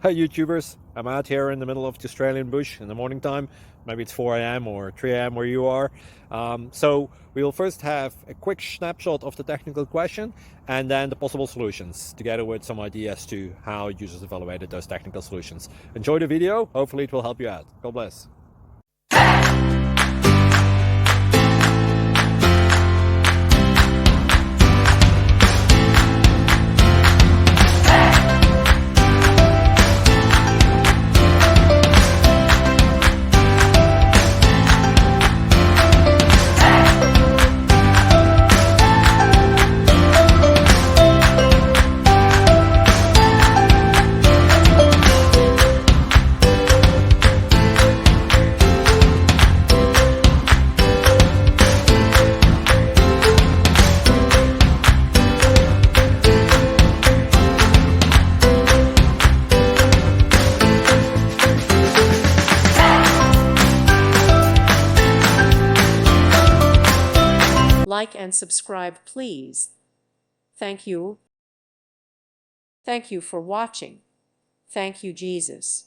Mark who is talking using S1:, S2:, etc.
S1: Hi YouTubers, I'm out here in the middle of the Australian bush in the morning time. Maybe it's 4 a.m. or 3 a.m. where you are. So we will first have a quick snapshot of the technical question and then the possible solutions, together with some ideas to how users evaluated those technical solutions. Enjoy the video, hopefully it will help you out. God bless.
S2: Like and subscribe, please. Thank you. Thank you for watching. Thank you, Jesus.